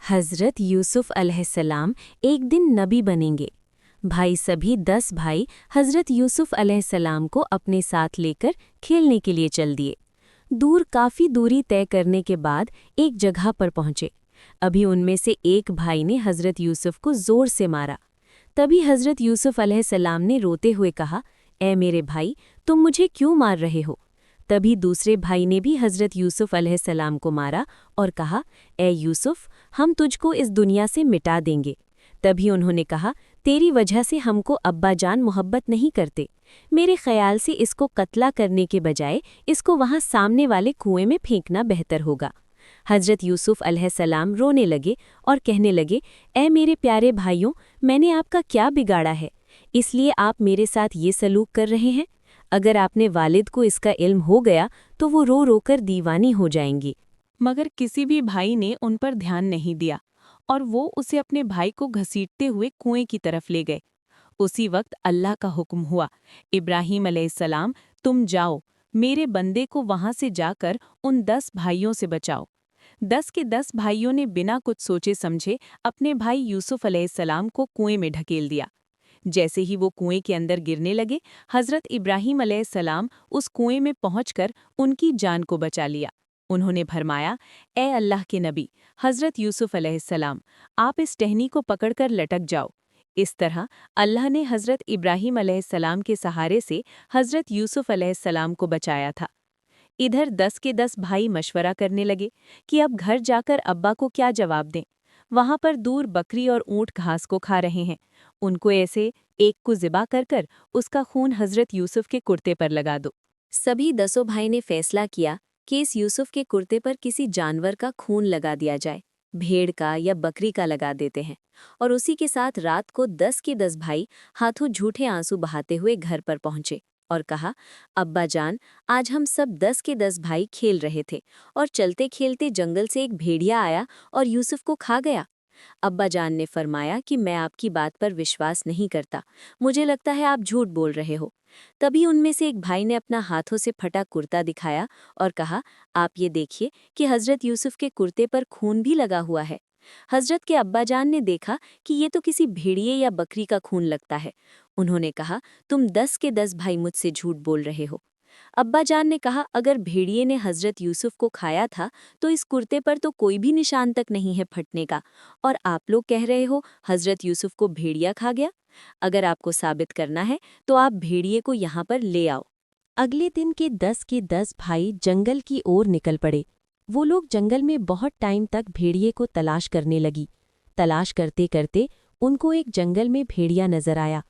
हज़रत यूसुफ अलैहिस्सलाम एक दिन नबी बनेंगे। भाई सभी 10 भाई हज़रत यूसुफ अलैहिस्सलाम को अपने साथ लेकर खेलने के लिए चल दिए। काफ़ी दूरी तय करने के बाद एक जगह पर पहुंचे। अभी उनमें से एक भाई ने हज़रत यूसुफ को ज़ोर से मारा। तभी हज़रत यूसुफ अलैहिस्सलाम ने रोते हुए कहा, ऐ मेरे भाई, तुम मुझे क्यों मार रहे हो? तभी दूसरे भाई ने भी हज़रत यूसुफ अलैहिस्सलाम को मारा और कहा, ऐ यूसुफ, हम तुझको इस दुनिया से मिटा देंगे। तभी उन्होंने कहा, तेरी वजह से हमको अब्बा जान मोहब्बत नहीं करते। मेरे ख्याल से इसको कत्ला करने के बजाय इसको वहाँ सामने वाले कुएं में फेंकना बेहतर होगा। हज़रत यूसुफ अलैहिस्सलाम रोने लगे और कहने लगे, ऐ मेरे प्यारे भाइयों, मैंने आपका क्या बिगाड़ा है, इसलिए आप मेरे साथ ये सलूक कर रहे हैं? अगर आपने वालिद को इसका इल्म हो गया तो वो रो रो कर दीवानी हो जाएंगी। मगर किसी भी भाई ने उन पर ध्यान नहीं दिया और वो उसे अपने भाई को घसीटते हुए कुएं की तरफ ले गए। उसी वक्त अल्लाह का हुक्म हुआ, इब्राहीम अलैहिस्सलाम, तुम जाओ, मेरे बंदे को वहां से जाकर उन 10 भाइयों से बचाओ। 10 के 10 भाइयों ने बिना कुछ सोचे समझे अपने भाई यूसुफ अलैहिस्सलाम को कुएं में ढकेल दिया। जैसे ही वो कुएं के अंदर गिरने लगे, हज़रत इब्राहीम अलैहिस्सलाम उस कुएं में पहुंचकर उनकी जान को बचा लिया। उन्होंने फरमाया, ए अल्लाह के नबी हज़रत यूसुफ अलैहिस्सलाम, आप इस टहनी को पकड़कर लटक जाओ। इस तरह अल्लाह ने हज़रत इब्राहीम अलैहिस्सलाम के सहारे से हज़रत यूसुफ अलैहिस्सलाम को बचाया था। इधर 10 के 10 भाई मशवरा करने लगे कि अब घर जाकर अब्बा को क्या जवाब दें। वहां पर दूर बकरी और ऊँट घास को खा रहे हैं। उनको ऐसे एक को ज़िबा कर उसका खून हज़रत यूसुफ के कुर्ते पर लगा दो। सभी 10 भाई ने फैसला किया कि इस यूसुफ के कुर्ते पर किसी जानवर का खून लगा दिया जाए, भेड़ का या बकरी का लगा देते हैं। और उसी के साथ रात को 10 के 10 भाई हाथों झूठे आंसू बहाते हुए घर पर पहुंचे और कहा, अब्बा जान, आज हम सब 10 के 10 भाई खेल रहे थे और चलते खेलते जंगल से एक भेड़िया आया और यूसुफ को खा गया। अब्बा जान ने फरमाया कि मैं आपकी बात पर विश्वास नहीं करता, मुझे लगता है आप झूठ बोल रहे हो। तभी उनमें से एक भाई ने अपना हाथों से फटा कुर्ता दिखाया और कहा, आप ये देखिए कि हज़रत यूसुफ के कुर्ते पर खून भी लगा हुआ है। हज़रत के अब्बा जान ने देखा कि ये तो किसी भेड़िए या बकरी का खून लगता है। उन्होंने कहा, तुम 10 के 10 भाई मुझसे झूठ बोल रहे हो। अब्बा जान ने कहा, अगर भेड़िए ने हज़रत यूसुफ को खाया था तो इस कुर्ते पर तो कोई भी निशान तक नहीं है फटने का, और आप लोग कह रहे हो हज़रत यूसुफ को भेड़िया खा गया। अगर आपको साबित करना है तो आप भेड़िए को यहाँ पर ले आओ। अगले दिन के 10 भाई जंगल की ओर निकल पड़े। वो लोग जंगल में बहुत टाइम तक भेड़िए को तलाश करने लगी। तलाश करते करते उनको एक जंगल में भेड़िया नजर आया।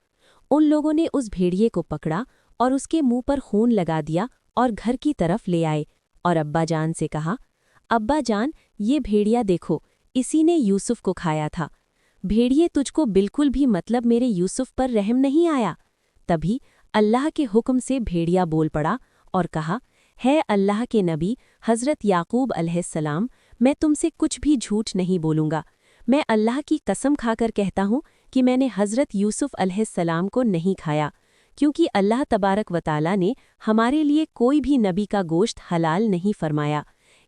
उन लोगों ने उस भेड़िए को पकड़ा और उसके मुंह पर खून लगा दिया और घर की तरफ ले आए और अब्बा जान से कहा, अब्बा जान, ये भेड़िया देखो, इसी ने यूसुफ को खाया था। भेड़िए, तुझको बिल्कुल भी मतलब मेरे यूसुफ पर रहम नहीं आया। तभी अल्लाह के हुक्म से भेड़िया बोल पड़ा और कहा, है अल्लाह के नबी हज़रत याकूब अलैहिस्सलाम, मैं तुमसे कुछ भी झूठ नहीं बोलूँगा। मैं अल्लाह की कसम खाकर कहता हूँ कि मैंने हज़रत यूसुफ अलैहिस्सलाम को नहीं खाया, क्योंकि अल्लाह तबारक व तआला ने हमारे लिए कोई भी नबी का गोश्त हलाल नहीं फरमाया,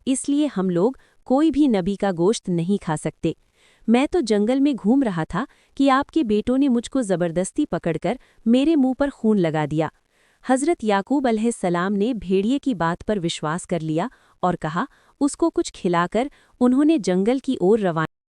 इसलिए हम लोग कोई भी नबी का गोश्त नहीं खा सकते। मैं तो जंगल में घूम रहा था कि आपके बेटों ने मुझको ज़बरदस्ती पकड़कर मेरे मुंह पर खून लगा दिया। हज़रत याकूब अलैहिस्सलाम ने भेड़िए की बात पर विश्वास कर लिया और कहा, उसको कुछ खिलाकर उन्होंने जंगल की ओर रवाना